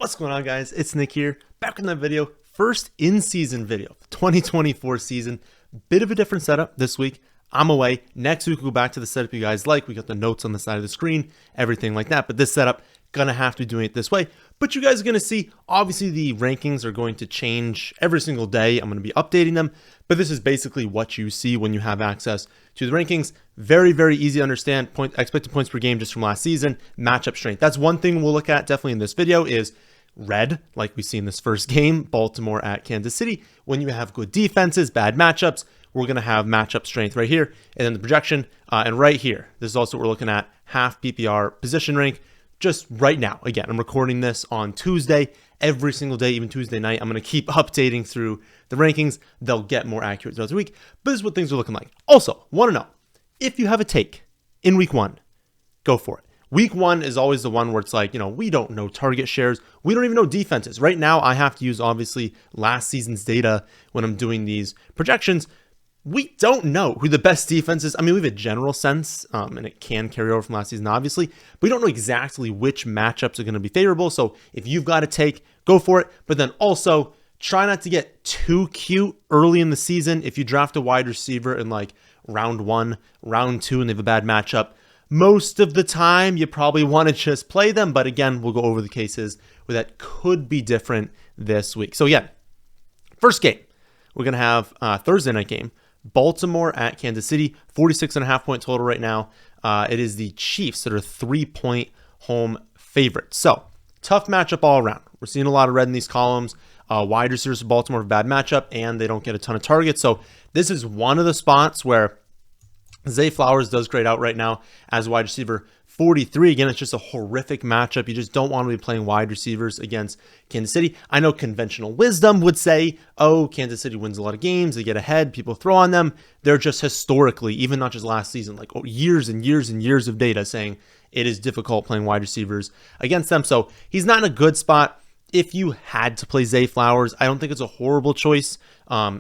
What's going on, guys? It's Nick here, back with another video. First in-season video, 2024 season. Bit of a different setup this week. I'm away. Next week, we'll go back to the setup you guys like. We got the notes on the side of the screen, everything like that. But this setup, gonna have to be doing it this way. But you guys are gonna see, obviously the rankings are going to change every single day. I'm gonna be updating them. But this is basically what you see when you have access to the rankings. Very, very easy to understand. Expected points per game just from last season. Matchup strength. That's one thing we'll look at definitely in this video is red, like we see in this first game, Baltimore at Kansas City. When you have good defenses, bad matchups, we're going to have matchup strength right here. And then the projection, and right here, this is also what we're looking at, half PPR position rank, just right now. Again, I'm recording this on Tuesday. Every single day, even Tuesday night, I'm going to keep updating through the rankings. They'll get more accurate throughout the week. But this is what things are looking like. Also, want to know, if you have a take in week one, go for it. Week one is always the one where it's like, we don't know target shares. We don't even know defenses. Right now, I have to use, obviously, last season's data when I'm doing these projections. We don't know who the best defense is. I mean, we have a general sense, and it can carry over from last season, obviously. But we don't know exactly which matchups are going to be favorable. So if you've got a take, go for it. But then also, try not to get too cute early in the season. If you draft a wide receiver in like round 1, round 2, and they have a bad matchup, most of the time, you probably want to just play them. But again, we'll go over the cases where that could be different this week. So again, first game, we're going to have a Thursday night game. Baltimore at Kansas City, 46.5 point total right now. It is the Chiefs that are 3-point home favorites. So tough matchup all around. We're seeing a lot of red in these columns. Wide receivers for Baltimore have a bad matchup, and they don't get a ton of targets. So this is one of the spots where Zay Flowers does grade out right now as wide receiver 43. Again, it's just a horrific matchup. You just don't want to be playing wide receivers against Kansas City. I know conventional wisdom would say, oh, Kansas City wins a lot of games. They get ahead. People throw on them. They're just historically, even not just last season, like years and years and years of data saying it is difficult playing wide receivers against them. So he's not in a good spot. If you had to play Zay Flowers, I don't think it's a horrible choice.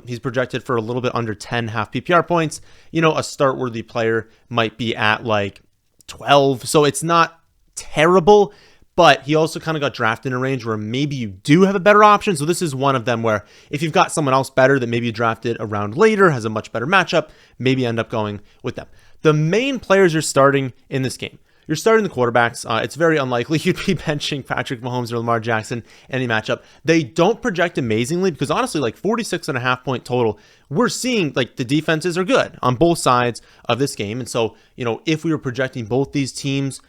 He's projected for a little bit under 10 half PPR points. A start-worthy player might be at like 12, so it's not terrible, but he also kind of got drafted in a range where maybe you do have a better option. So this is one of them where if you've got someone else better that maybe you drafted a round later, has a much better matchup, maybe end up going with them. The main players you're starting in this game, you're starting the quarterbacks. It's very unlikely you'd be benching Patrick Mahomes or Lamar Jackson any matchup. They don't project amazingly because honestly, like 46.5 point total, we're seeing like the defenses are good on both sides of this game. And so, if we were projecting both these teams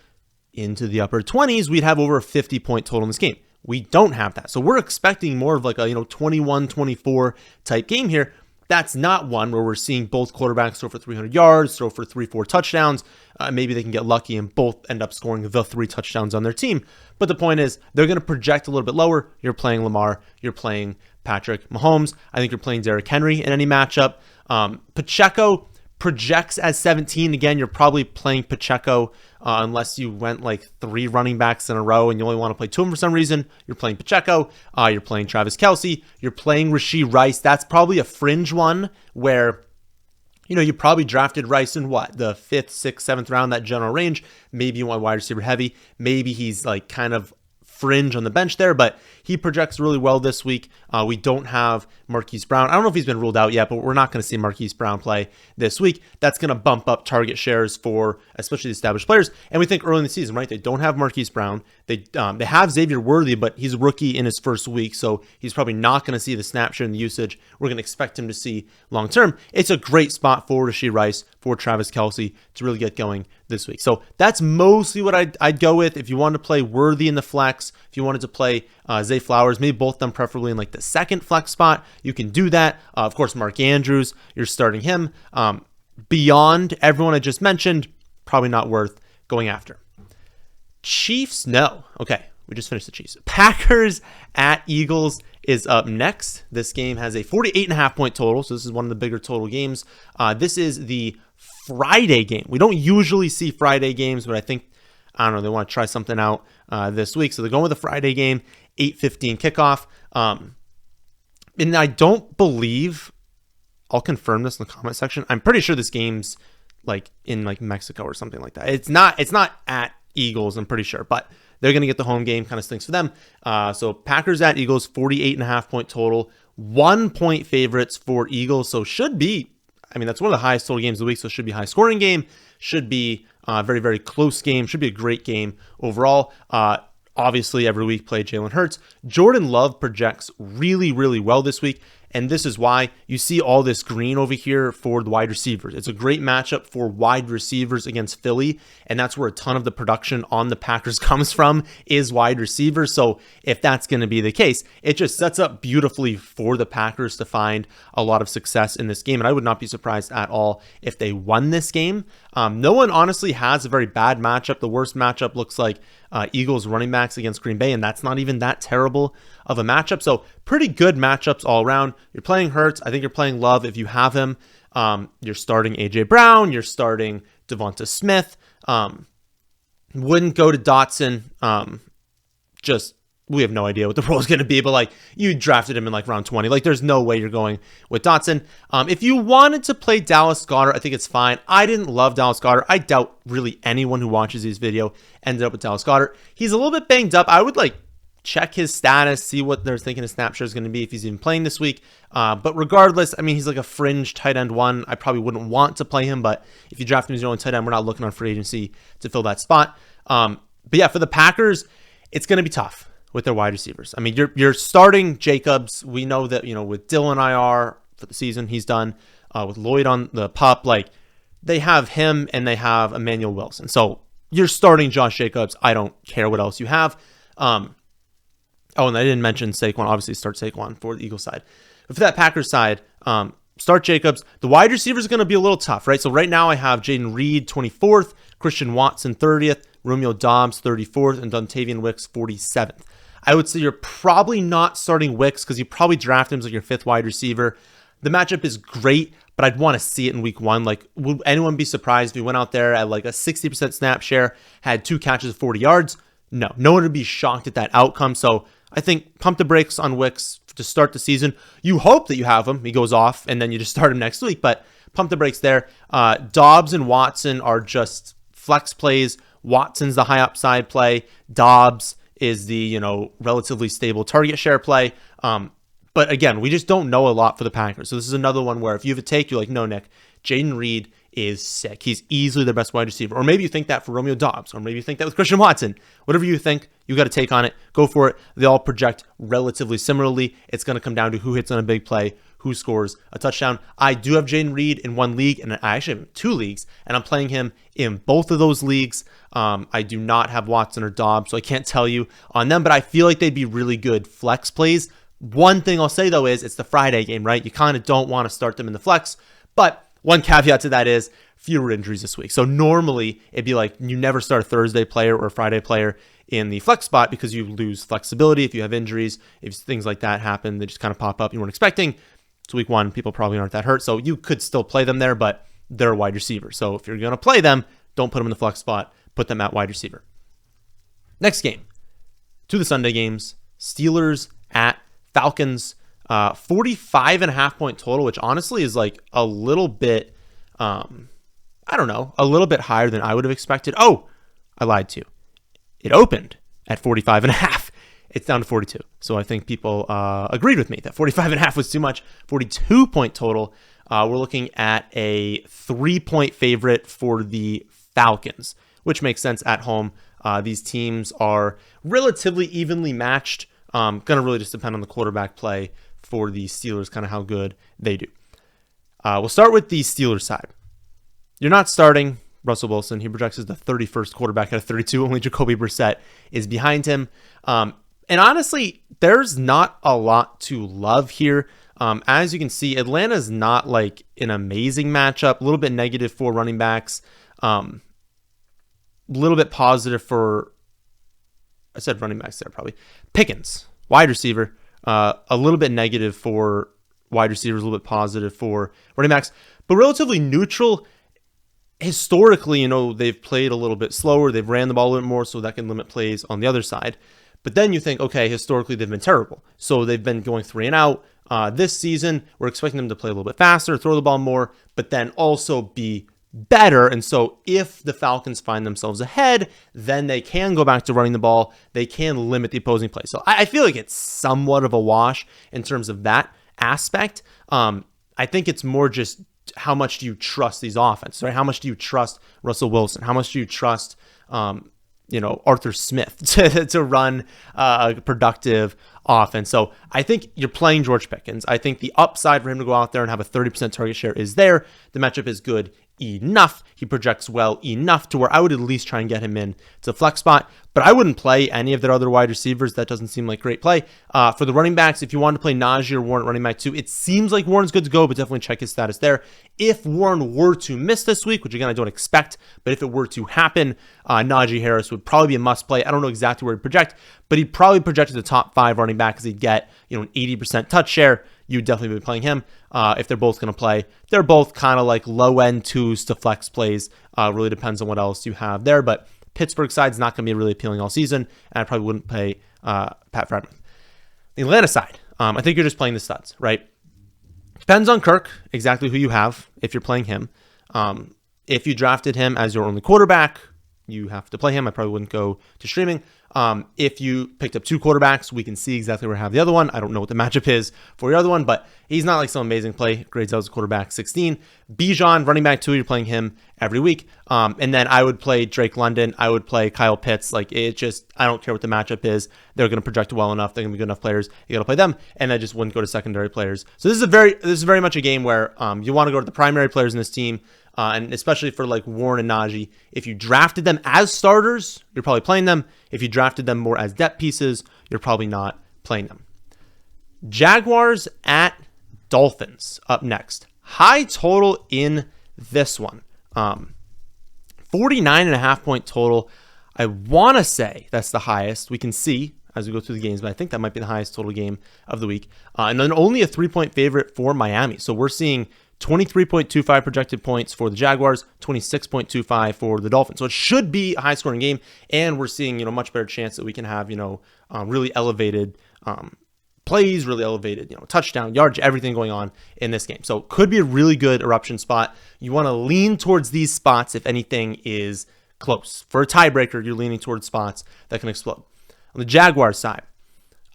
into the upper 20s, we'd have over a 50 point total in this game. We don't have that. So we're expecting more of like a, 21-24 type game here. That's not one where we're seeing both quarterbacks throw for 300 yards, throw for 3-4 touchdowns. Maybe they can get lucky and both end up scoring the 3 touchdowns on their team. But the point is, they're going to project a little bit lower. You're playing Lamar. You're playing Patrick Mahomes. I think you're playing Derrick Henry in any matchup. Pacheco projects as 17. Again, you're probably playing Pacheco unless you went like 3 running backs in a row and you only want to play 2 of them for some reason. You're playing Pacheco. You're playing Travis Kelce. You're playing Rashee Rice. That's probably a fringe one where, you probably drafted Rice in the 5th, 6th, 7th round, that general range. Maybe you want wide receiver heavy. Maybe he's like kind of fringe on the bench there, but he projects really well this week. We don't have Marquise Brown. I don't know if he's been ruled out yet, but we're not going to see Marquise Brown play this week. That's going to bump up target shares for especially the established players. And we think early in the season, right? They don't have Marquise Brown. They have Xavier Worthy, but he's a rookie in his first week, so he's probably not going to see the snap share and the usage we're going to expect him to see long term. It's a great spot for Rashee Rice, for Travis Kelce to really get going this week. So that's mostly what I'd go with. If you wanted to play Worthy in the flex, if you wanted to play Zay Flowers, maybe both of them preferably in like the second flex spot, you can do that. Of course, Mark Andrews, you're starting him. Beyond everyone I just mentioned, probably not worth going after. Chiefs, no. Okay, we just finished the Chiefs. Packers at Eagles is up next. This game has a 48.5 point total, so this is one of the bigger total games. This is the Friday game. We don't usually see Friday games, but I don't know, they want to try something out this week. So they're going with a Friday game, 8:15 kickoff. And I don't believe, I'll confirm this in the comment section. I'm pretty sure this game's like in like Mexico or something like that. It's not at Eagles, I'm pretty sure, but they're going to get the home game. Kind of stinks for them. So Packers at Eagles, 48.5-point total. 1 point favorites for Eagles. So should be, I mean, that's one of the highest total games of the week. So it should be a high scoring game. Should be a very, very close game. Should be a great game overall. Obviously, every week play Jalen Hurts. Jordan Love projects really, really well this week. And this is why you see all this green over here for the wide receivers. It's a great matchup for wide receivers against Philly. And that's where a ton of the production on the Packers comes from, is wide receivers. So if that's going to be the case, it just sets up beautifully for the Packers to find a lot of success in this game. And I would not be surprised at all if they won this game. No one honestly has a very bad matchup. The worst matchup looks like Eagles running backs against Green Bay, and that's not even that terrible of a matchup. So pretty good matchups all around. You're playing Hurts. I think you're playing Love if you have him. You're starting A.J. Brown. You're starting Devonta Smith. Wouldn't go to Dotson. We have no idea what the role is going to be, but like, you drafted him in like round 20. Like, there's no way you're going with Dotson. If you wanted to play Dallas Goedert, I think it's fine. I didn't love Dallas Goedert. I doubt really anyone who watches this video ended up with Dallas Goedert. He's a little bit banged up. I would like check his status, see what they're thinking his snap share is going to be if he's even playing this week. But regardless, I mean, he's like a fringe tight end one. I probably wouldn't want to play him, but if you draft him as your own tight end, we're not looking on free agency to fill that spot. But yeah, for the Packers, it's going to be tough with their wide receivers. I mean, you're starting Jacobs. We know that, with Dylan IR for the season, he's done. With Lloyd on the pup, like, they have him and they have Emmanuel Wilson. So you're starting Josh Jacobs. I don't care what else you have. And I didn't mention Saquon. Obviously, start Saquon for the Eagles side. But for that Packers side, start Jacobs. The wide receivers are going to be a little tough, right? So right now I have Jaden Reed 24th, Christian Watson 30th, Romeo Doubs 34th, and Dontavian Wicks 47th. I would say you're probably not starting Wicks because you probably draft him as like your 5th wide receiver. The matchup is great, but I'd want to see it in week 1. Like, would anyone be surprised if he went out there at like a 60% snap share, had 2 catches of 40 yards? No one would be shocked at that outcome. So I think pump the brakes on Wicks to start the season. You hope that you have him. He goes off and then you just start him next week, but pump the brakes there. Doubs and Watson are just flex plays. Watson's the high upside play. Doubs is the, relatively stable target share play. But again, we just don't know a lot for the Packers. So this is another one where if you have a take, you're like, no, Nick, Jaden Reed is sick. He's easily the best wide receiver. Or maybe you think that for Romeo Doubs, or maybe you think that with Christian Watson. Whatever you think, you got to take on it. Go for it. They all project relatively similarly. It's going to come down to who hits on a big play, who scores a touchdown. I do have Jaden Reed in 1 league, and I actually have 2 leagues, and I'm playing him in both of those leagues. I do not have Watson or Doubs, so I can't tell you on them, but I feel like they'd be really good flex plays. One thing I'll say, though, is it's the Friday game, right? You kind of don't want to start them in the flex, but one caveat to that is fewer injuries this week. So normally it'd be like you never start a Thursday player or a Friday player in the flex spot because you lose flexibility if you have injuries, if things like that happen, they just kind of pop up you weren't expecting. It's week 1, people probably aren't that hurt, so you could still play them there, but they're a wide receiver. So if you're going to play them, don't put them in the flex spot, put them at wide receiver. Next game, to the Sunday games, Steelers at Falcons, 45.5-point total, which honestly is like a little bit, a little bit higher than I would have expected. Oh, I lied to you. It opened at 45.5. It's down to 42. So I think people agreed with me that 45.5 was too much. 42-point total. We're looking at a 3-point favorite for the Falcons, which makes sense at home. These teams are relatively evenly matched. Going to really just depend on the quarterback play for the Steelers, kind of how good they do. We'll start with the Steelers side. You're not starting Russell Wilson. He projects as the 31st quarterback out of 32. Only Jacoby Brissett is behind him. And honestly, there's not a lot to love here. As you can see, Atlanta's not like an amazing matchup. A little bit negative for running backs. A little bit positive for, I said running backs there probably. Pickens, wide receiver. A little bit negative for wide receivers, a little bit positive for running backs. But relatively neutral. Historically, they've played a little bit slower. They've ran the ball a little bit more, so that can limit plays on the other side. But then you think, okay, historically they've been terrible. So they've been going 3 and out. This season, we're expecting them to play a little bit faster, throw the ball more, but then also be better. And so if the Falcons find themselves ahead, then they can go back to running the ball. They can limit the opposing play. So I feel like it's somewhat of a wash in terms of that aspect. I think it's more just how much do you trust these offenses, right? How much do you trust Russell Wilson? How much do you trust, Arthur Smith to run a productive offense? So I think you're playing George Pickens. I think the upside for him to go out there and have a 30% target share is there. The matchup is good enough. He projects well enough to where I would at least try and get him in to flex spot, but I wouldn't play any of their other wide receivers. That doesn't seem like great play. For the running backs, if you want to play Najee or Warren at running back 2, it seems like Warren's good to go, but definitely check his status there. If Warren were to miss this week, which again I don't expect, but if it were to happen, Najee Harris would probably be a must play. I don't know exactly where he'd project, but he'd probably project as the top 5 running back because he'd get an 80% touch share. You'd definitely be playing him if they're both going to play. They're both kind of like low-end 2s to flex plays. Really depends on what else you have there. But Pittsburgh side's not going to be really appealing all season, and I probably wouldn't play Pat Freiermuth. The Atlanta side, I think you're just playing the studs, right? Depends on Kirk, exactly who you have if you're playing him. If you drafted him as your only quarterback, you have to play him. I probably wouldn't go to streaming. If you picked up 2 quarterbacks, we can see exactly where I have the other one. I don't know what the matchup is for your other one, but he's not like some amazing play. Grades out as a quarterback 16. Bijan, running back 2, you're playing him every week. And then I would play Drake London. I would play Kyle Pitts. I don't care what the matchup is. They're going to project well enough. They're going to be good enough players. You got to play them. And I just wouldn't go to secondary players. So this is very much a game where you want to go to the primary players in this team. And especially for like Warren and Najee, if you drafted them as starters, you're probably playing them. If you drafted them more as depth pieces, you're probably not playing them. Jaguars at Dolphins up next. High total in this one. 49.5 point total. I want to say that's the highest. We can see as we go through the games, but I think that might be the highest total game of the week. And then only a 3-point favorite for Miami. So we're seeing 23.25 projected points for the Jaguars, 26.25 for the Dolphins. So it should be a high-scoring game, and we're seeing much better chance that we can have really elevated plays, really elevated touchdown, yardage, everything going on in this game. So could be a really good eruption spot. You want to lean towards these spots if anything is close. For a tiebreaker, you're leaning towards spots that can explode. On the Jaguars side,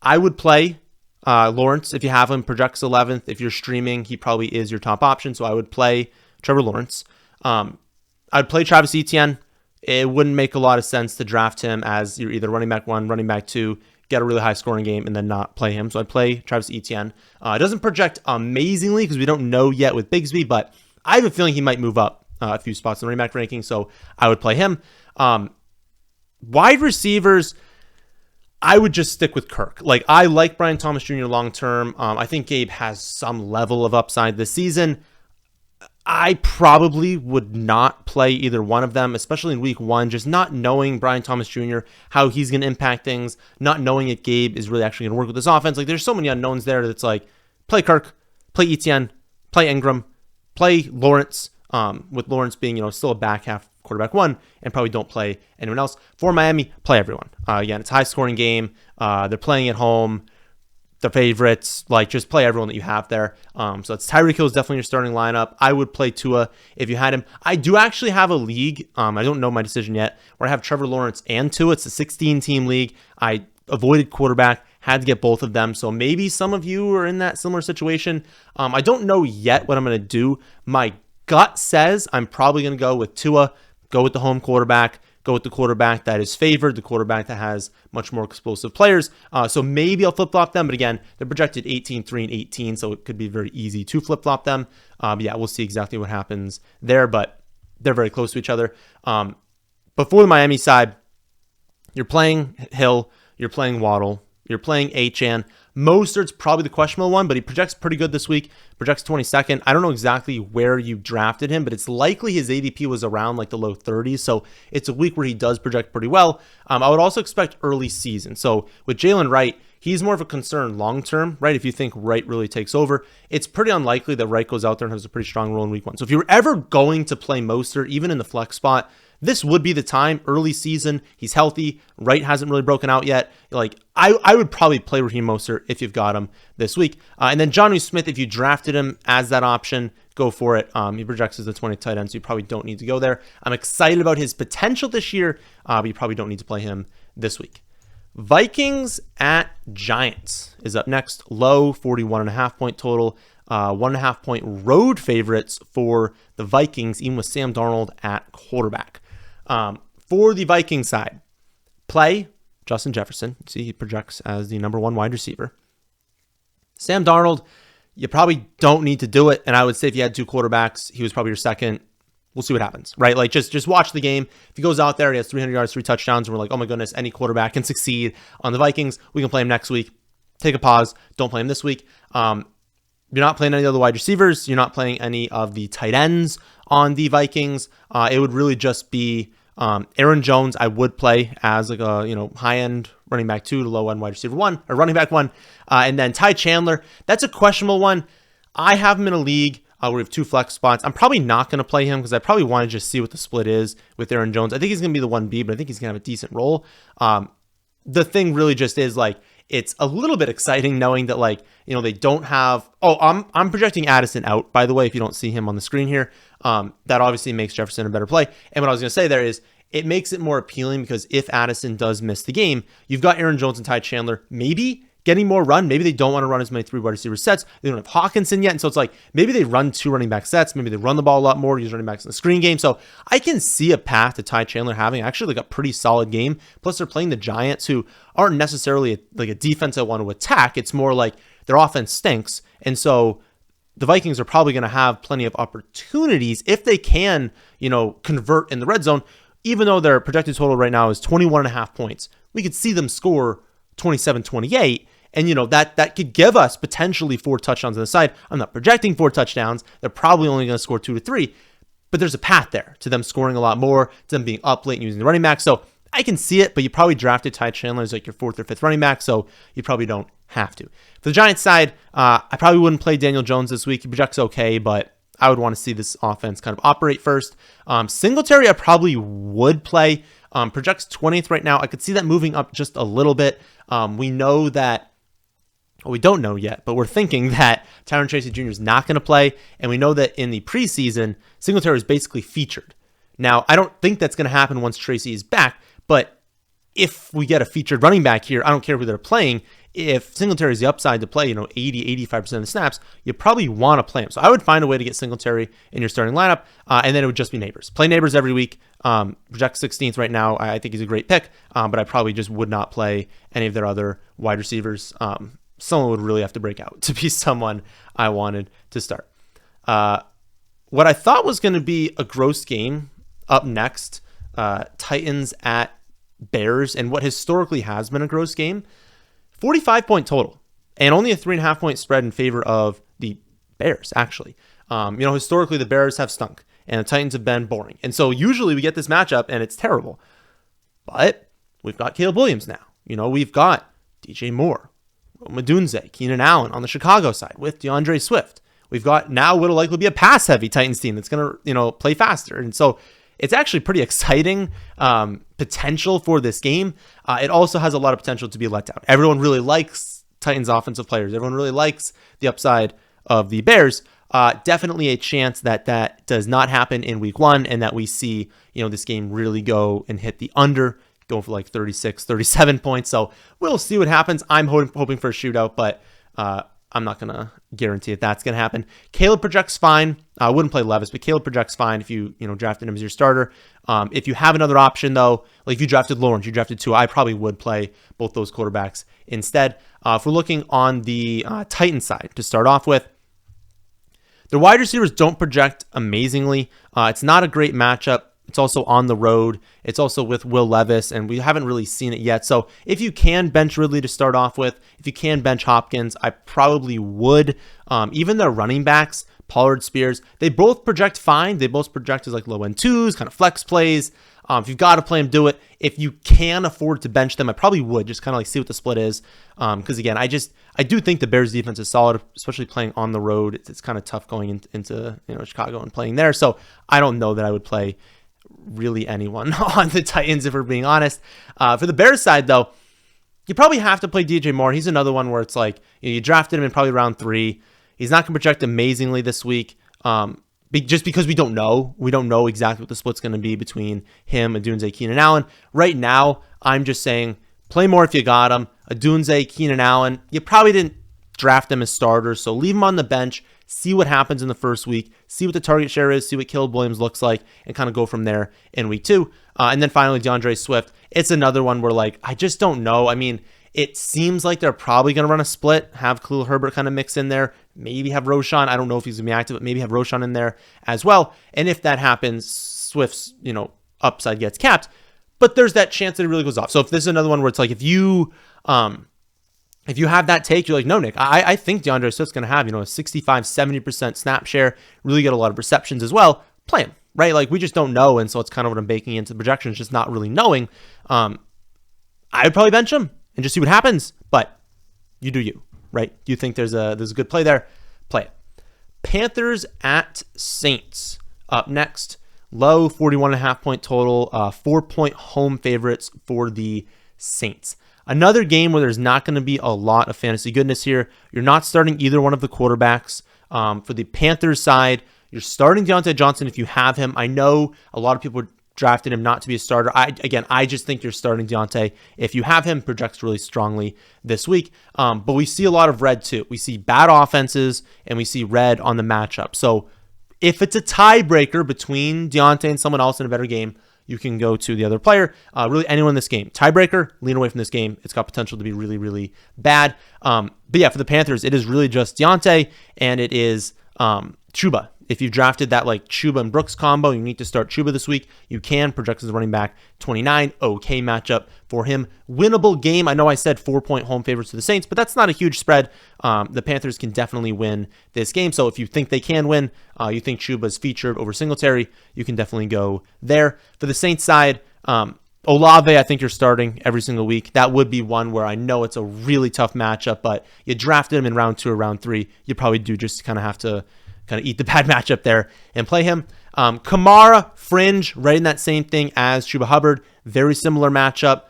I would play Lawrence, if you have him, projects 11th. If you're streaming, he probably is your top option. So I would play Trevor Lawrence. I'd play Travis Etienne. It wouldn't make a lot of sense to draft him as you're either running back 1, running back 2, get a really high scoring game, and then not play him. So I'd play Travis Etienne. It doesn't project amazingly because we don't know yet with Bigsby, but I have a feeling he might move up a few spots in the running back ranking. So I would play him. Wide receivers, I would just stick with Kirk. I like Brian Thomas Jr. long term. I think Gabe has some level of upside this season. I probably would not play either one of them, especially in week 1, just not knowing Brian Thomas Jr., how he's going to impact things, not knowing if Gabe is really actually going to work with this offense. There's so many unknowns there that's play Kirk, play Etienne, play Ingram, play Lawrence, with Lawrence being, still a back half quarterback 1, and probably don't play anyone else. For Miami, play everyone. Again, it's a high scoring game. They're playing at home. The favorites, just play everyone that you have there. So it's Tyreek Hill is definitely your starting lineup. I would play Tua if you had him. I do actually have a league. I don't know my decision yet, where I have Trevor Lawrence and Tua. It's a 16-team league. I avoided quarterback, had to get both of them. So maybe some of you are in that similar situation. I don't know yet what I'm going to do. My gut says I'm probably going to go with Tua, go with the home quarterback, go with the quarterback that is favored, the quarterback that has much more explosive players. So maybe I'll flip-flop them, but again, they're projected 18, 3, and 18, so it could be very easy to flip-flop them. Yeah, we'll see exactly what happens there, but they're very close to each other. But for the Miami side, you're playing Hill, you're playing Waddle, you're playing Achane. Mostert's probably the questionable one, but he projects pretty good this week. Projects 22nd. I don't know exactly where you drafted him, but it's likely his ADP was around the low 30s. So it's a week where he does project pretty well. I would also expect early season. So with Jalen Wright, he's more of a concern long-term, right? If you think Wright really takes over, it's pretty unlikely that Wright goes out there and has a pretty strong role in week 1. So if you're ever going to play Mostert, even in the flex spot, this would be the time. Early season, he's healthy. Wright hasn't really broken out yet. Like, I would probably play Raheem Mostert if you've got him this week. And then Jonnu Smith, if you drafted him as that option, go for it. He projects as the 20th tight end, so you probably don't need to go there. I'm excited about his potential this year, but you probably don't need to play him this week. Vikings at Giants is up next. Low 41.5 point total. 1.5 point road favorites for the Vikings, even with Sam Darnold at quarterback. For the Vikings side, play Justin Jefferson. See, he projects as the number 1 wide receiver. Sam Darnold, you probably don't need to do it. And I would say if you had 2 quarterbacks, he was probably your second. We'll see what happens, right? Like, just watch the game. If he goes out there, he has 300 yards, 3 touchdowns, and we're like, oh my goodness, any quarterback can succeed on the Vikings. We can play him next week. Take a pause. Don't play him this week. You're not playing any of the wide receivers. You're not playing any of the tight ends on the Vikings. It would really just be Aaron Jones. I would play as like a high-end running back 2 to low-end wide receiver 1 or running back 1. And then Ty Chandler, that's a questionable one. I have him in a league where we have 2 flex spots. I'm probably not going to play him because I probably want to just see what the split is with Aaron Jones. I think he's going to be the 1B, but I think he's going to have a decent role. The thing really just is like, it's a little bit exciting knowing that they don't have. I'm projecting Addison out, by the way, if you don't see him on the screen here. That obviously makes Jefferson a better play. And what I was going to say there is it makes it more appealing because if Addison does miss the game, you've got Aaron Jones and Ty Chandler maybe getting more run. Maybe they don't want to run as many 3 wide receiver sets. They don't have Hawkinson yet. And so it's like maybe they run 2 running back sets. Maybe they run the ball a lot more, use running backs in the screen game. So I can see a path to Ty Chandler having actually like a pretty solid game. Plus they're playing the Giants, who aren't necessarily a defense I want to attack. It's more like their offense stinks. And so the Vikings are probably going to have plenty of opportunities if they can, convert in the red zone, even though their projected total right now is 21.5 points. We could see them score 27-28. And, that could give us potentially 4 touchdowns on the side. I'm not projecting 4 touchdowns. They're probably only going to score 2 to 3. But there's a path there to them scoring a lot more, to them being up late and using the running back. So I can see it, but you probably drafted Ty Chandler as like your 4th or 5th running back. So you probably don't have to. For the Giants side, I probably wouldn't play Daniel Jones this week. He projects okay, but I would want to see this offense kind of operate first. Singletary, I probably would play. Projects 20th right now. I could see that moving up just a little bit. We know that. Well, we don't know yet, but we're thinking that Tyron Tracy Jr. is not going to play, and we know that in the preseason, Singletary is basically featured. Now, I don't think that's going to happen once Tracy is back, but if we get a featured running back here, I don't care who they're playing, if Singletary is the upside to play, 80, 85% of the snaps, you probably want to play him. So I would find a way to get Singletary in your starting lineup, and then it would just be Neighbors. Play Neighbors every week. Project 16th right now. I think he's a great pick, but I probably just would not play any of their other wide receivers. Someone would really have to break out to be someone I wanted to start. What I thought was going to be a gross game up next, Titans at Bears, and what historically has been a gross game, 45 point total, and only a 3.5 point spread in favor of the Bears, actually. Historically the Bears have stunk, and the Titans have been boring. And so usually we get this matchup, and it's terrible. But we've got Caleb Williams now. We've got DJ Moore, Madunze, Keenan Allen on the Chicago side with DeAndre Swift. We've got now what'll likely be a pass-heavy Titans team that's going to, play faster. And so it's actually pretty exciting potential for this game. It also has a lot of potential to be a letdown. Everyone really likes Titans offensive players. Everyone really likes the upside of the Bears. Definitely a chance that does not happen in week 1 and that we see, this game really go and hit the under, going for like 36, 37 points. So we'll see what happens. I'm hoping for a shootout, but I'm not going to guarantee that's going to happen. Caleb projects fine. I wouldn't play Levis, but Caleb projects fine if you drafted him as your starter. If you have another option, though, like if you drafted Lawrence, you drafted Tua, I probably would play both those quarterbacks instead. If we're looking on the Titans side to start off with, the wide receivers don't project amazingly. It's not a great matchup. It's also on the road. It's also with Will Levis, and we haven't really seen it yet. So if you can bench Ridley to start off with, if you can bench Hopkins, I probably would. Even their running backs, Pollard, Spears, they both project fine. They both project as like low end 2s, kind of flex plays. If you've got to play them, do it. If you can afford to bench them, I probably would just kind of like see what the split is. Because again, I do think the Bears defense is solid, especially playing on the road. It's kind of tough going into Chicago and playing there. So I don't know that I would play really anyone on the Titans, if we're being honest. For the Bears side, though, you probably have to play DJ Moore. He's another one where it's like, you drafted him in probably round 3. He's not going to project amazingly this week, just because we don't know. We don't know exactly what the split's going to be between him, Odunze, Keenan Allen. Right now, I'm just saying, play Moore if you got him. Odunze, Keenan Allen, you probably didn't draft them as starters, so leave them on the bench, see what happens in the first week, see what the target share is, see what Caleb Williams looks like, and kind of go from there in week 2. And then finally, DeAndre Swift. It's another one where, like, I just don't know. I mean, it seems like they're probably going to run a split, have Khalil Herbert kind of mix in there, maybe have Roshan. I don't know if he's going to be active, but maybe have Roshan in there as well. And if that happens, Swift's, upside gets capped. But there's that chance that it really goes off. So if this is another one where it's like, if you have that take, you're like, no, Nick, I think DeAndre Swift's going to have, a 65, 70% snap share, really get a lot of receptions as well, play him, right? Like, we just don't know. And so it's kind of what I'm baking into the projections, just not really knowing. I would probably bench him and just see what happens, but you do you, right? You think there's a good play there, play it. Panthers at Saints up next. Low 41.5 point total, 4-point home favorites for the Saints. Another game where there's not going to be a lot of fantasy goodness here. You're not starting either one of the quarterbacks. For the Panthers side, you're starting Deontay Johnson if you have him. I know a lot of people drafted him not to be a starter. I just think you're starting Deontay if you have him. Projects really strongly this week. But we see a lot of red too. We see bad offenses and we see red on the matchup. So if it's a tiebreaker between Deontay and someone else in a better game, you can go to the other player. Really, anyone in this game. Tiebreaker, lean away from this game. It's got potential to be really, really bad. But yeah, for the Panthers, it is really just Deontay, and it is Chuba. If you've drafted that like Chuba and Brooks combo, you need to start Chuba this week. You can. Projects as running back 29. Okay matchup for him. Winnable game. I know I said 4-point home favorites to the Saints, but that's not a huge spread. The Panthers can definitely win this game. So if you think they can win, you think Chuba's featured over Singletary, you can definitely go there. For the Saints side, Olave, I think you're starting every single week. That would be one where I know it's a really tough matchup, but you drafted him in round 2 or round 3. You probably do just kind of have to eat the bad matchup there and play him. Kamara, fringe, right in that same thing as Chuba Hubbard. Very similar matchup.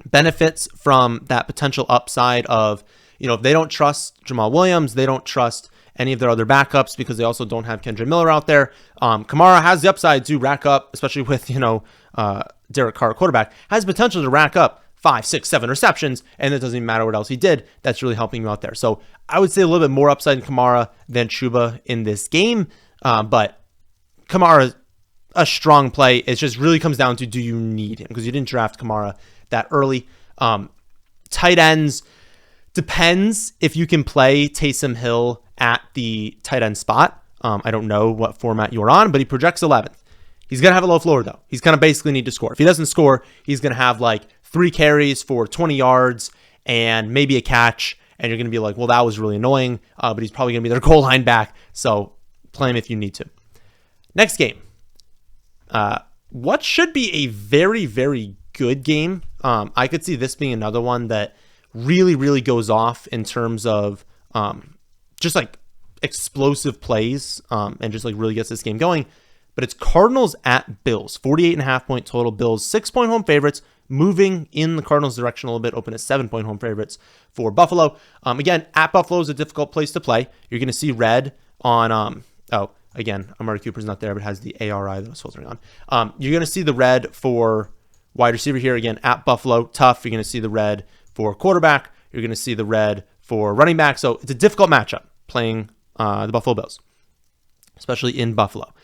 Benefits from that potential upside of, if they don't trust Jamal Williams, they don't trust any of their other backups because they also don't have Kendra Miller out there. Kamara has the upside to rack up, especially with, Derek Carr quarterback, has potential to rack up 5, 6, 7 receptions, and it doesn't even matter what else he did. That's really helping you out there. So I would say a little bit more upside in Kamara than Chuba in this game, but Kamara is a strong play. It just really comes down to, do you need him? Because you didn't draft Kamara that early. Tight ends, depends if you can play Taysom Hill at the tight end spot. I don't know what format you're on, but he projects 11th. He's going to have a low floor, though. He's going to basically need to score. If he doesn't score, he's going to have like 3 carries for 20 yards and maybe a catch, and you're going to be like, well, that was really annoying, but he's probably going to be their goal line back, so play him if you need to. Next game. What should be a very, very good game. I could see this being another one that really, really goes off in terms of just like explosive plays and just like really gets this game going. But it's Cardinals at Bills, 48.5 point total. Bills 6-point home favorites, moving in the Cardinals direction a little bit, open at 7-point home favorites for Buffalo. Again, at Buffalo is a difficult place to play. You're going to see red on, again, Amari Cooper's not there, but has the ARI that I was filtering on. You're going to see the red for wide receiver here. Again, at Buffalo, tough. You're going to see the red for quarterback. You're going to see the red for running back. So it's a difficult matchup playing the Buffalo Bills, especially in Buffalo.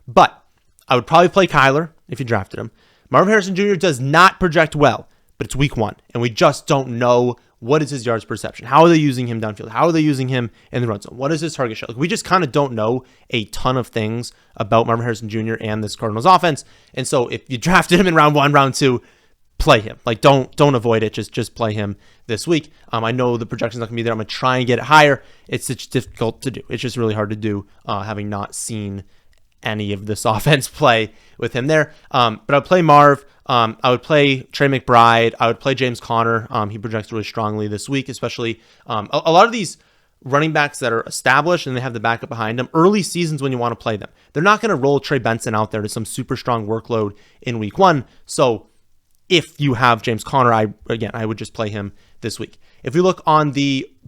But I would probably play Kyler if you drafted him. Marvin Harrison Jr. does not project well, but it's week 1, and we just don't know what is his yards per reception. How are they using him downfield? How are they using him in the run zone? What is his target share? Like, we just kind of don't know a ton of things about Marvin Harrison Jr. and this Cardinals offense. And so if you drafted him in round 1, round 2, play him. Like, don't avoid it. Just play him this week. I know the projection's not going to be there. I'm going to try and get it higher. It's just difficult to do. It's just really hard to do having not seen any of this offense play with him there. But I would play Marv. I would play Trey McBride. I would play James Conner. He projects really strongly this week, especially a lot of these running backs that are established and they have the backup behind them. Early seasons when you want to play them. They're not going to roll Trey Benson out there to some super strong workload in week 1. So if you have James Conner, I would just play him this week. If we look on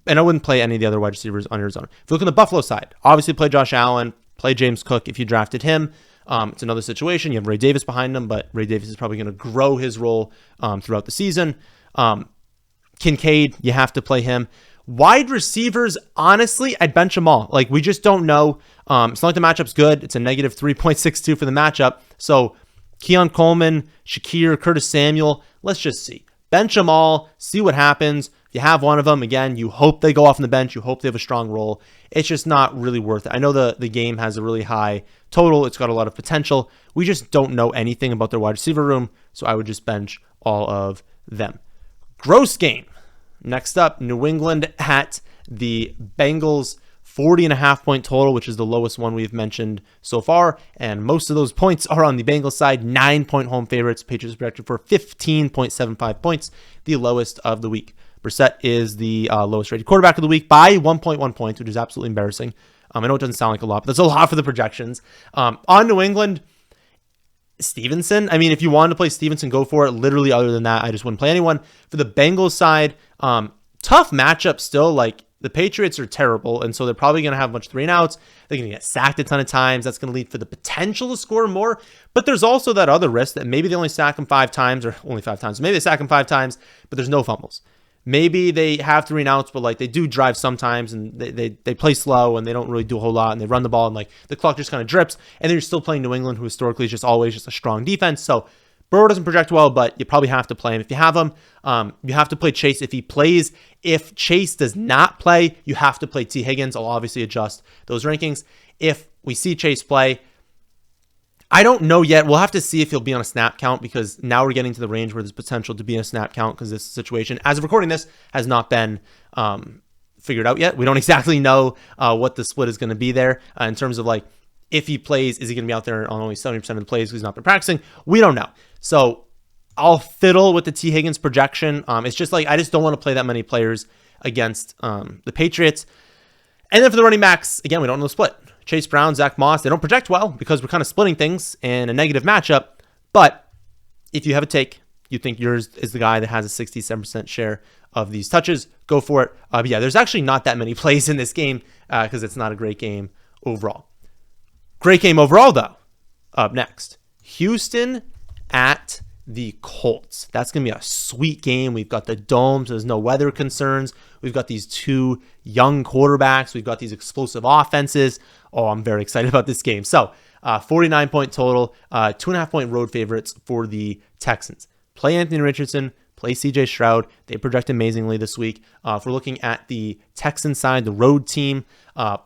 and I wouldn't play any of the other wide receivers on Arizona. If you look on the Buffalo side, obviously play Josh Allen, play James Cook if you drafted him. It's another situation. You have Ray Davis behind him, but Ray Davis is probably going to grow his role throughout the season. Kincaid, you have to play him. Wide receivers, honestly, I'd bench them all. Like, we just don't know. It's not like the matchup's good. It's a negative 3.62 for the matchup. So Keon Coleman, Shakir, Curtis Samuel, let's just see. Bench them all, see what happens. If you have one of them, again, you hope they go off on the bench. You hope they have a strong role. It's just not really worth it. I know the game has a really high total. It's got a lot of potential. We just don't know anything about their wide receiver room, so I would just bench all of them. Gross game. Next up, New England at the Bengals. 40.5 point total, which is the lowest one we've mentioned so far. And most of those points are on the Bengals side. 9-point home favorites. Patriots projected for 15.75 points, the lowest of the week. Brissett is the lowest rated quarterback of the week by 1.1 points, which is absolutely embarrassing. I know it doesn't sound like a lot, but that's a lot for the projections. On New England, Stevenson. I mean, if you wanted to play Stevenson, go for it. Literally, other than that, I just wouldn't play anyone. For the Bengals side, tough matchup still. Like, the Patriots are terrible, and so they're probably going to have a bunch of 3-and-outs. They're going to get sacked a ton of times. That's going to lead for the potential to score more. But there's also that other risk that maybe they only sack them 5 times, or only 5 times. Maybe they sack them 5 times, but there's no fumbles. Maybe they have 3-and-outs, but like they do drive sometimes, and they play slow, and they don't really do a whole lot, and they run the ball, and like the clock just kind of drips. And then you're still playing New England, who historically is just always just a strong defense. So Burrow doesn't project well, but you probably have to play him. If you have him, you have to play Chase if he plays. If Chase does not play, you have to play T. Higgins. I'll obviously adjust those rankings. If we see Chase play, I don't know yet. We'll have to see if he'll be on a snap count, because now we're getting to the range where there's potential to be in a snap count, because this situation, as of recording this, has not been figured out yet. We don't exactly know what the split is going to be there in terms of like, if he plays, is he going to be out there on only 70% of the plays because he's not been practicing? We don't know. So I'll fiddle with the T. Higgins projection. It's just like, I just don't want to play that many players against the Patriots. And then for the running backs, again, we don't know the split. Chase Brown, Zach Moss, they don't project well because we're kind of splitting things in a negative matchup. But if you have a take, you think yours is the guy that has a 67% share of these touches, go for it. But yeah, there's actually not that many plays in this game because it's not a great game overall. Great game overall, though. Up next, Houston at the Colts. That's going to be a sweet game. We've got the dome, so there's no weather concerns. We've got these 2 young quarterbacks. We've got these explosive offenses. Oh, I'm very excited about this game. So, 49-point total, 2.5-point road favorites for the Texans. Play Anthony Richardson, play CJ Stroud. They project amazingly this week. If we're looking at the Texan side, the road team,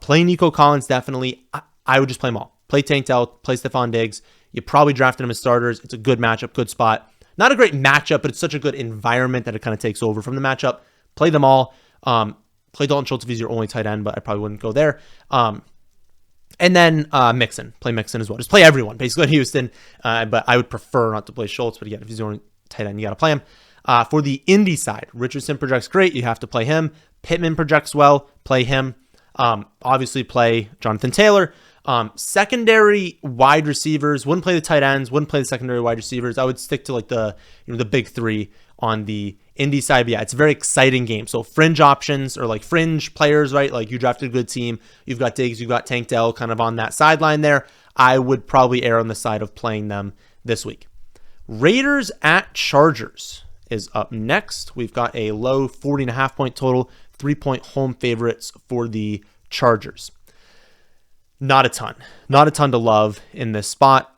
play Nico Collins definitely. I would just play them all. Play Tank Dell, play Stephon Diggs. You probably drafted them as starters. It's a good matchup, good spot. Not a great matchup, but it's such a good environment that it kind of takes over from the matchup. Play them all. Play Dalton Schultz if he's your only tight end, but I probably wouldn't go there. And then Mixon. Play Mixon as well. Just play everyone, basically, in Houston. But I would prefer not to play Schultz. But again, if he's your only tight end, you got to play him. For the Indy side, Richardson projects great. You have to play him. Pittman projects well. Play him. Obviously, play Jonathan Taylor. Secondary wide receivers, wouldn't play the tight ends, wouldn't play the secondary wide receivers. I would stick to like the big 3 on the Indy side. But yeah, it's a very exciting game. So fringe options or like fringe players, right? Like you drafted a good team. You've got Diggs, you've got Tank Dell kind of on that sideline there. I would probably err on the side of playing them this week. Raiders at Chargers is up next. We've got a low 40.5-point total, 3-point home favorites for the Chargers. Not a ton to love in this spot.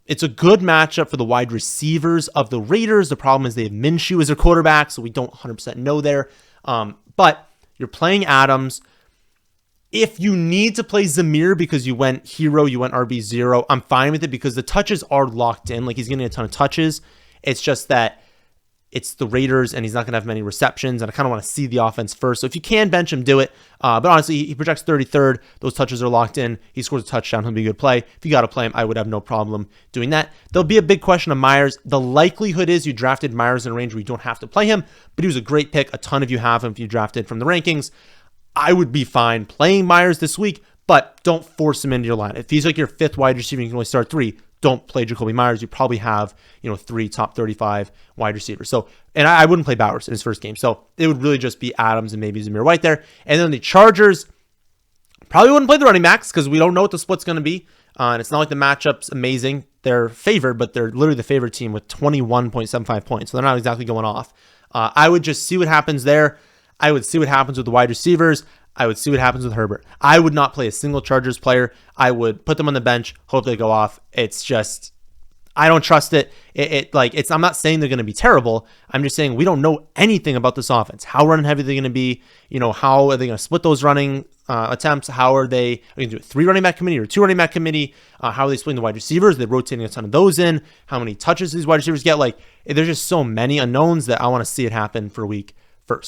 It's a good matchup for the wide receivers of the Raiders. The problem is they have Minshew as their quarterback, so we don't 100% know there. But you're playing Adams. If you need to play Zamir because you went hero, you went RB0, I'm fine with it because the touches are locked in. Like he's getting a ton of touches. It's just that it's the Raiders, and he's not going to have many receptions, and I kind of want to see the offense first. So if you can bench him, do it. But honestly, he projects 33rd. Those touches are locked in. He scores a touchdown. He'll be a good play. If you got to play him, I would have no problem doing that. There'll be a big question of Myers. The likelihood is you drafted Myers in a range where you don't have to play him, but he was a great pick. A ton of you have him if you drafted from the rankings. I would be fine playing Myers this week, but don't force him into your line. If he's like your fifth wide receiver, you can only start 3. Don't play Jacoby Myers. You probably have, 3 top 35 wide receivers. So, and I wouldn't play Bowers in his first game. So it would really just be Adams and maybe Zamir White there. And then the Chargers, probably wouldn't play the running backs because we don't know what the split's going to be. And it's not like the matchup's amazing. They're favored, but they're literally the favorite team with 21.75 points. So they're not exactly going off. I would just see what happens there. I would see what happens with the wide receivers. I would see what happens with Herbert. I would not play a single Chargers player. I would put them on the bench, hope they go off. It's just, I don't trust it. I'm not saying they're going to be terrible. I'm just saying we don't know anything about this offense. How run heavy they're going to be? How are they going to split those running attempts? How are they going to do a 3 running back committee or 2 running back committee? How are they splitting the wide receivers? They're rotating a ton of those in. How many touches these wide receivers get? There's just so many unknowns that I want to see it happen for week 1.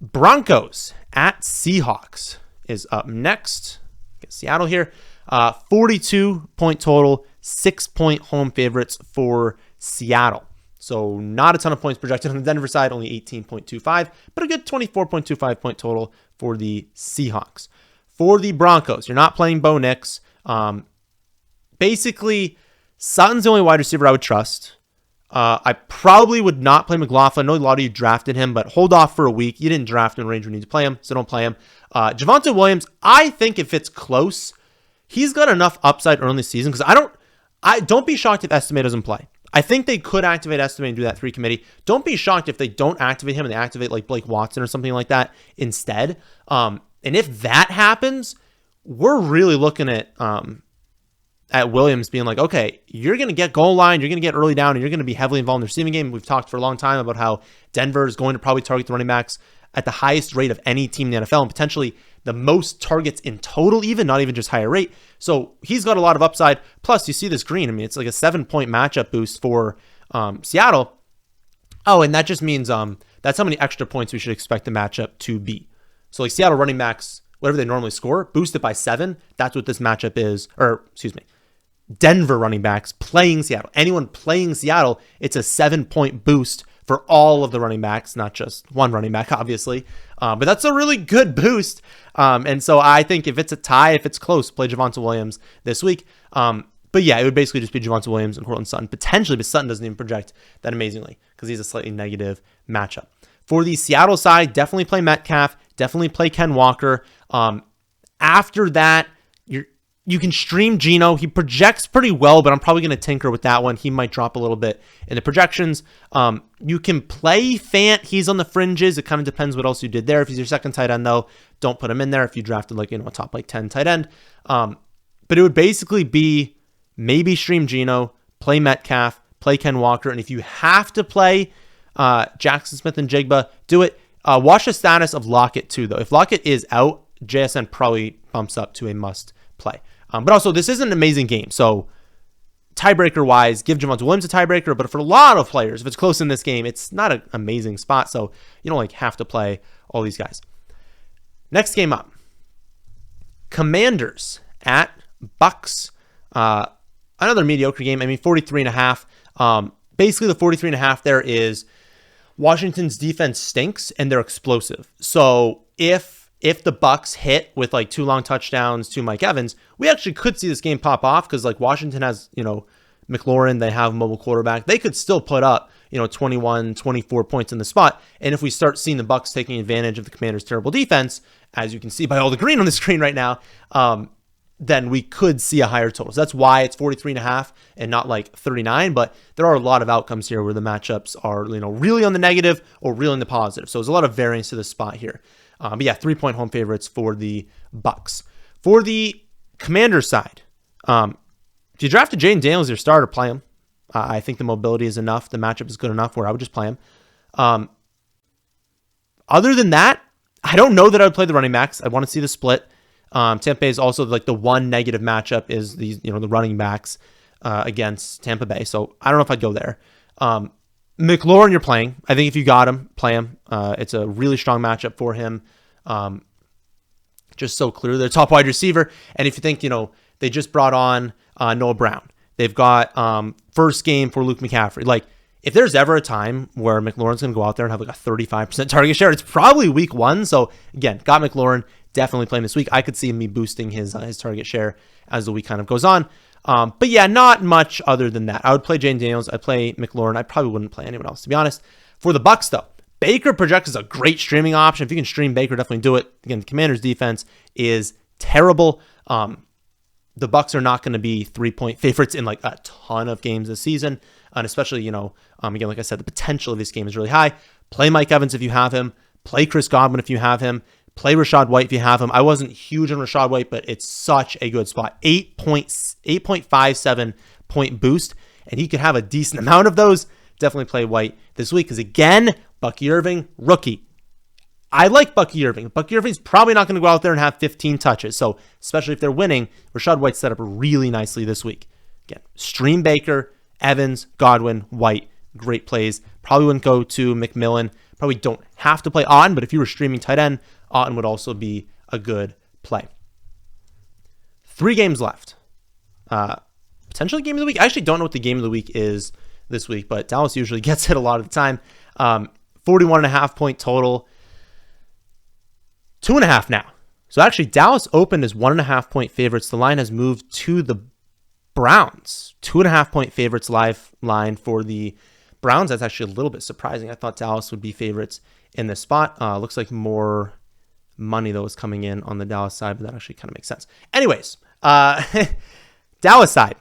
Broncos at Seahawks is up next. Get Seattle here. 42-point total, 6-point home favorites for Seattle. So not a ton of points projected on the Denver side, only 18.25, but a good 24.25 point total for the Seahawks. For the Broncos, you're not playing Bo Nix. Basically, Sutton's the only wide receiver I would trust. I probably would not play McLaughlin. I know a lot of you drafted him, but hold off for a week. You didn't draft him in range when you need to play him, so don't play him. Javonte Williams, I think if it's close, he's got enough upside early in the season because I don't be shocked if Estime doesn't play. I think they could activate Estime and do that 3 committee. Don't be shocked if they don't activate him and they activate like Blake Watson or something like that instead. And if that happens, we're really looking at Williams being like, okay, you're going to get goal line, you're going to get early down, and you're going to be heavily involved in the receiving game. We've talked for a long time about how Denver is going to probably target the running backs at the highest rate of any team in the NFL and potentially the most targets in total, even not even just higher rate. So he's got a lot of upside. Plus, you see this green. I mean, it's like a 7-point matchup boost for Seattle. Oh, and that just means that's how many extra points we should expect the matchup to be. So like Seattle running backs, whatever they normally score, boosted by 7. That's what this matchup is. Or, excuse me. Denver running backs playing Seattle. Anyone playing Seattle, it's a 7-point boost for all of the running backs, not just one running back, obviously. But that's a really good boost. And so I think if it's a tie, if it's close, play Javonte Williams this week. But yeah, it would basically just be Javonte Williams and Courtland Sutton, potentially, but Sutton doesn't even project that amazingly because he's a slightly negative matchup. For the Seattle side, definitely play Metcalf, definitely play Ken Walker. After that, you can stream Geno. He projects pretty well, but I'm probably going to tinker with that one. He might drop a little bit in the projections. You can play Fant. He's on the fringes. It kind of depends what else you did there. If he's your second tight end, though, don't put him in there if you drafted a top 10 tight end. But it would basically be maybe stream Geno, play Metcalf, play Ken Walker. And if you have to play Jackson Smith and Jigba, do it. Watch the status of Lockett too, though. If Lockett is out, JSN probably bumps up to a must play. But also, this isn't an amazing game. So tiebreaker-wise, give Javonte Williams a tiebreaker. But for a lot of players, if it's close in this game, it's not an amazing spot. So you don't have to play all these guys. Next game up. Commanders at Bucs. Another mediocre game. 43.5. Basically, the 43.5 there is Washington's defense stinks and they're explosive. So if the Bucs hit with 2 long touchdowns to Mike Evans, we actually could see this game pop off because Washington has, McLaurin, they have a mobile quarterback. They could still put up, 21, 24 points in the spot. And if we start seeing the Bucs taking advantage of the Commanders' terrible defense, as you can see by all the green on the screen right now, then we could see a higher total. So that's why it's 43.5 and not 39. But there are a lot of outcomes here where the matchups are, really on the negative or really on the positive. So there's a lot of variance to this spot here. But yeah, 3-point home favorites for the Bucs. For the Commanders side, if you drafted Jaden Daniels as your starter, play him. I think the mobility is enough. The matchup is good enough where I would just play him. Other than that, I don't know that I would play the running backs. I want to see the split. Tampa Bay is also the one negative matchup is the running backs against Tampa Bay. So I don't know if I'd go there. McLaurin, you're playing. I think if you got him, play him. It's a really strong matchup for him. Just so clear. They're top wide receiver. And if you think, they just brought on Noah Brown. They've got first game for Luke McCaffrey. if there's ever a time where McLaurin's going to go out there and have like a 35% target share, it's probably week 1. So again, got McLaurin definitely playing this week. I could see me boosting his target share as the week kind of goes on. But yeah, not much other than that. I would play Jane Daniels. I'd play McLaurin. I probably wouldn't play anyone else, to be honest. For the Bucs, though, Baker projects as a great streaming option. If you can stream Baker, definitely do it. Again, the Commanders' defense is terrible. The Bucs are not going to be 3-point favorites in like a ton of games this season. And especially, again, like I said, the potential of this game is really high. Play Mike Evans if you have him. Play Chris Godwin if you have him. Play Rachaad White if you have him. I wasn't huge on Rachaad White, but it's such a good spot. 8.57 point boost, and he could have a decent amount of those. Definitely play White this week because, again, Bucky Irving, rookie. I like Bucky Irving. Bucky Irving's probably not going to go out there and have 15 touches. So especially if they're winning, Rachaad White set up really nicely this week. Again, stream Baker, Evans, Godwin, White, great plays. Probably wouldn't go to McMillan. Probably don't have to play Otten, but if you were streaming tight end, Otten would also be a good play. 3 games left. Potentially game of the week. I actually don't know what the game of the week is this week, but Dallas usually gets it a lot of the time. 41.5 point total. 2.5 now. So actually, Dallas opened as 1.5 point favorites. The line has moved to the Browns. 2.5 point favorites live line for the Browns. That's actually a little bit surprising. I thought Dallas would be favorites in this spot. Looks like more money, though, is coming in on the Dallas side, but that actually kind of makes sense. Anyways, Dallas side.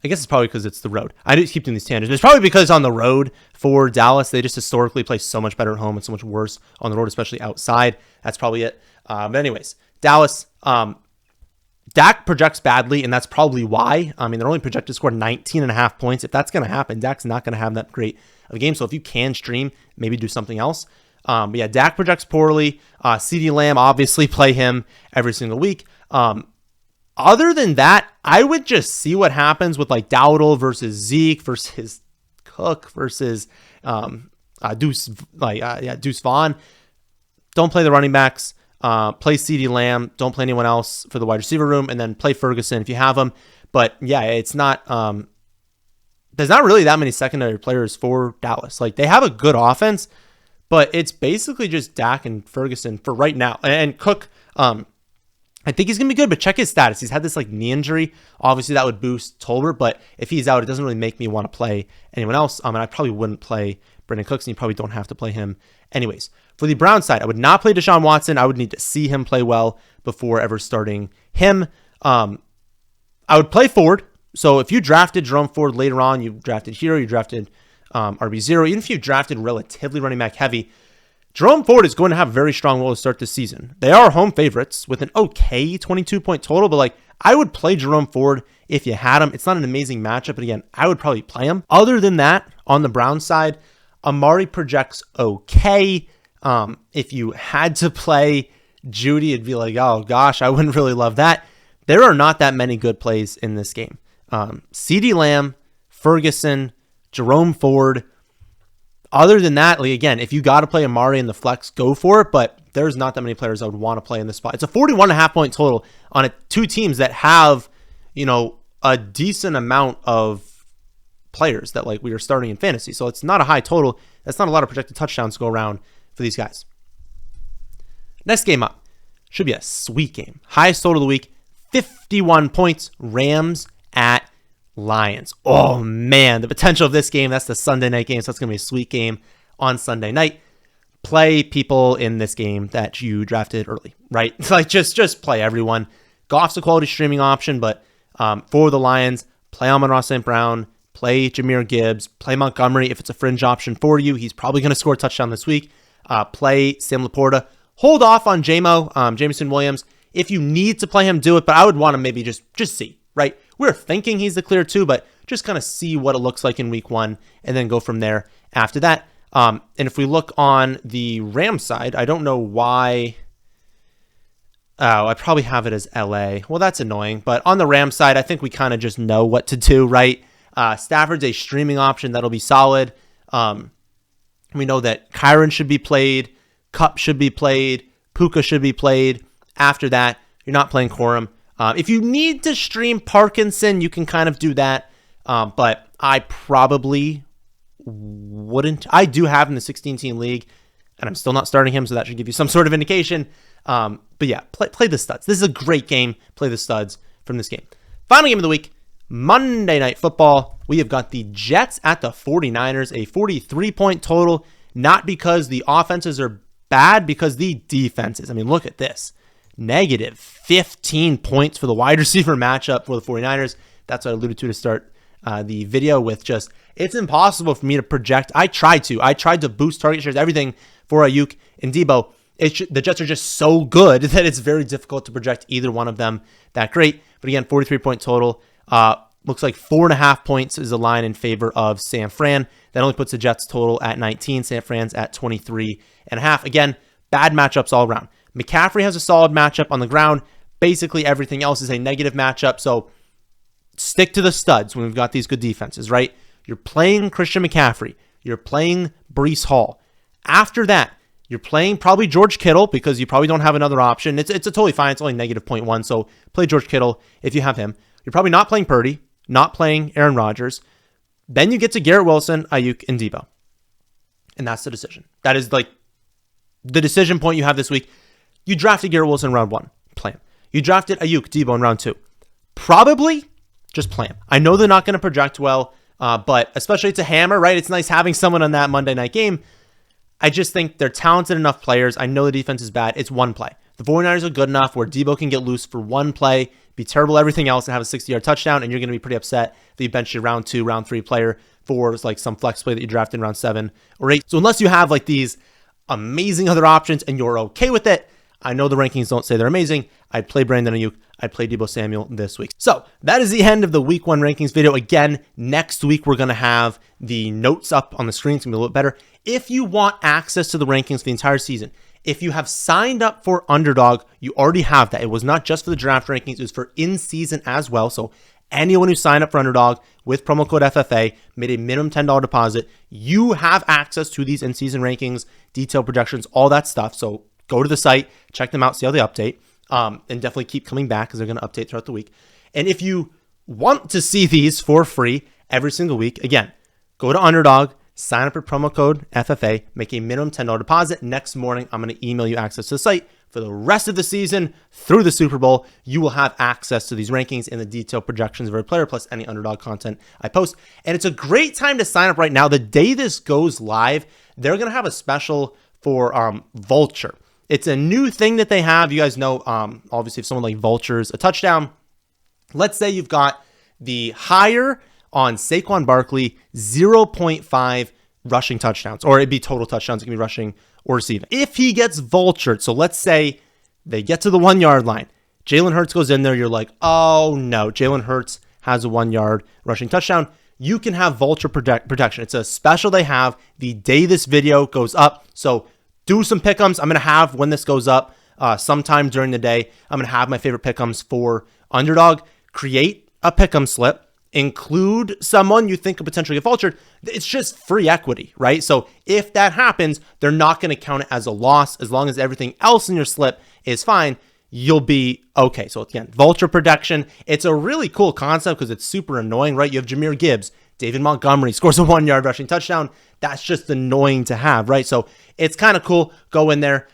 I guess it's probably because it's the road. I just keep doing these tangents. It's probably because on the road for Dallas, they just historically play so much better at home and so much worse on the road, especially outside. That's probably it. But anyways, Dallas, Dak projects badly, and that's probably why. I mean, they're only projected to score 19.5 points. If that's going to happen, Dak's not going to have that great of a game. So if you can stream, maybe do something else. But yeah, Dak projects poorly. CeeDee Lamb, obviously play him every single week. Other than that, I would just see what happens with like Dowdle versus Zeke versus Cook versus Deuce Vaughn. Don't play the running backs. Play CeeDee Lamb. Don't play anyone else for the wide receiver room, and then play Ferguson if you have him. But yeah, it's not. There's not really that many secondary players for Dallas. Like they have a good offense, but it's basically just Dak and Ferguson for right now. And Cook, I think he's going to be good, but check his status. He's had this like knee injury. Obviously, that would boost Tolbert, but if he's out, it doesn't really make me want to play anyone else. And I probably wouldn't play Brandon Cooks, and you probably don't have to play him anyways. For the Browns side, I would not play Deshaun Watson. I would need to see him play well before ever starting him. I would play Ford. So if you drafted Jerome Ford later on, you drafted Hero, you drafted RB0, even if you drafted relatively running back heavy, Jerome Ford is going to have a very strong role to start this season. They are home favorites with an okay 22-point total, but like I would play Jerome Ford if you had him. It's not an amazing matchup, but again, I would probably play him. Other than that, on the Browns side, Amari projects okay. If you had to play Judy, it'd be like, oh gosh, I wouldn't really love that. There are not that many good plays in this game. CeeDee Lamb, Ferguson, Jerome Ford. Other than that, like again, if you got to play Amari in the flex, go for it. But there's not that many players I would want to play in this spot. It's a 41.5 point total on two teams that have, a decent amount of players that like we are starting in fantasy. So it's not a high total. That's not a lot of projected touchdowns to go around for these guys. Next game up should be a sweet game. Highest total of the week, 51 points. Rams at Lions. Oh man, the potential of this game, that's the Sunday night game, so it's going to be a sweet game on Sunday night. Play people in this game that you drafted early, right? Like just play everyone. Goff's a quality streaming option, but for the Lions, play Amon-Ra St. Brown, play Jahmyr Gibbs, play Montgomery if it's a fringe option for you. He's probably going to score a touchdown this week. Play Sam Laporta. Hold off on Jameson Williams. If you need to play him, do it, but I would want to maybe just see, right? We're thinking he's the clear 2, but just kind of see what it looks like in week 1 and then go from there after that. And if we look on the Rams side, I don't know why. Oh, I probably have it as LA. Well, that's annoying. But on the Rams side, I think we kind of just know what to do, right? Stafford's a streaming option that'll be solid. We know that Kyron should be played. Kupp should be played. Puka should be played. After that, you're not playing Corum. If you need to stream Parkinson, you can kind of do that. But I probably wouldn't. I do have him in the 16-team league, and I'm still not starting him, so that should give you some sort of indication. But yeah, play the studs. This is a great game. Play the studs from this game. Final game of the week, Monday Night Football. We have got the Jets at the 49ers, a 43-point total, not because the offenses are bad, because the defenses. I mean, look at this. Negative 15 points for the wide receiver matchup for the 49ers. That's what I alluded to start the video with. Just, it's impossible for me to project. I tried to boost target shares, everything for Ayuk and Debo. The Jets are just so good that it's very difficult to project either one of them that great. But again, 43-point total. Looks like 4.5 points is a line in favor of San Fran. That only puts the Jets total at 19. San Fran's at 23.5. Again, bad matchups all around. McCaffrey has a solid matchup on the ground. Basically, everything else is a negative matchup. So stick to the studs when we've got these good defenses, right? You're playing Christian McCaffrey. You're playing Breece Hall. After that, you're playing probably George Kittle because you probably don't have another option. It's a totally fine. It's only negative 0.1. So play George Kittle if you have him. You're probably not playing Purdy, not playing Aaron Rodgers. Then you get to Garrett Wilson, Ayuk, and Debo. And that's the decision. That is like the decision point you have this week. You drafted Garrett Wilson in round 1. Play him. You drafted Ayuk, Debo in round 2. Probably just play him. I know they're not going to project well, but especially it's a hammer, right? It's nice having someone on that Monday night game. I just think they're talented enough players. I know the defense is bad. It's one play. The 49ers are good enough where Debo can get loose for one play, be terrible everything else, and have a 60-yard touchdown, and you're going to be pretty upset that you benched your round 2, round 3 player for like some flex play that you drafted in round 7 or 8. So unless you have like these amazing other options and you're okay with it, I know the rankings don't say they're amazing. I'd play Brandon Ayuk. I'd play Debo Samuel this week. So that is the end of the week 1 rankings video. Again, next week, we're going to have the notes up on the screen. It's going to be a little bit better. If you want access to the rankings for the entire season, if you have signed up for Underdog, you already have that. It was not just for the draft rankings. It was for in-season as well. So anyone who signed up for Underdog with promo code FFA, made a minimum $10 deposit, you have access to these in-season rankings, detailed projections, all that stuff. So go to the site, check them out, see how they update, and definitely keep coming back because they're going to update throughout the week. And if you want to see these for free every single week, again, go to Underdog, sign up for promo code FFA, make a minimum $10 deposit. Next morning, I'm going to email you access to the site. For the rest of the season, through the Super Bowl, you will have access to these rankings and the detailed projections of every player, plus any Underdog content I post. And it's a great time to sign up right now. The day this goes live, they're going to have a special for Vulture. It's a new thing that they have. You guys know, obviously, if someone like Vulture's a touchdown, let's say you've got the higher on Saquon Barkley, 0.5 rushing touchdowns, or it'd be total touchdowns. It can be rushing or receiving. If he gets vultured, so let's say they get to the 1 yard line, Jalen Hurts goes in there, you're like, oh no, Jalen Hurts has a 1 yard rushing touchdown. You can have vulture protection. It's a special they have the day this video goes up. So do some pick'ems. I'm going to have, when this goes up, sometime during the day, I'm going to have my favorite pick'ems for Underdog. Create a pick'em slip. Include someone you think could potentially get vultured. It's just free equity, right? So if that happens, they're not going to count it as a loss. As long as everything else in your slip is fine, you'll be okay. So again, vulture protection. It's a really cool concept because it's super annoying, right? You have Jahmyr Gibbs, David Montgomery scores a 1 yard rushing touchdown. That's just annoying to have, right? So it's kind of cool. Go in there,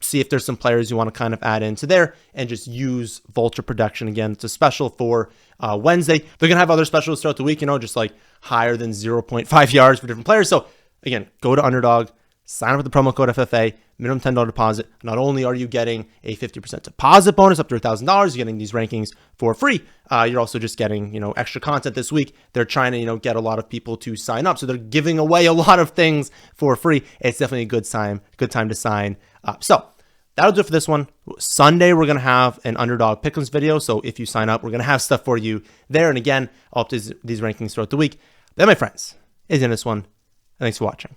see if there's some players you want to kind of add into there and just use vulture protection. Again, it's a special for Wednesday. They're going to have other specials throughout the week, just like higher than 0.5 yards for different players. So again, go to Underdog, sign up with the promo code FFA, minimum $10 deposit. Not only are you getting a 50% deposit bonus up to $1,000, you're getting these rankings for free. You're also just getting, extra content this week. They're trying to, get a lot of people to sign up. So they're giving away a lot of things for free. It's definitely a good time to sign up. So that'll do it for this one. Sunday, we're going to have an Underdog Pick'ems video. So if you sign up, we're going to have stuff for you there. And again, I'll update these rankings throughout the week. Then, my friends, is in this one. Thanks for watching.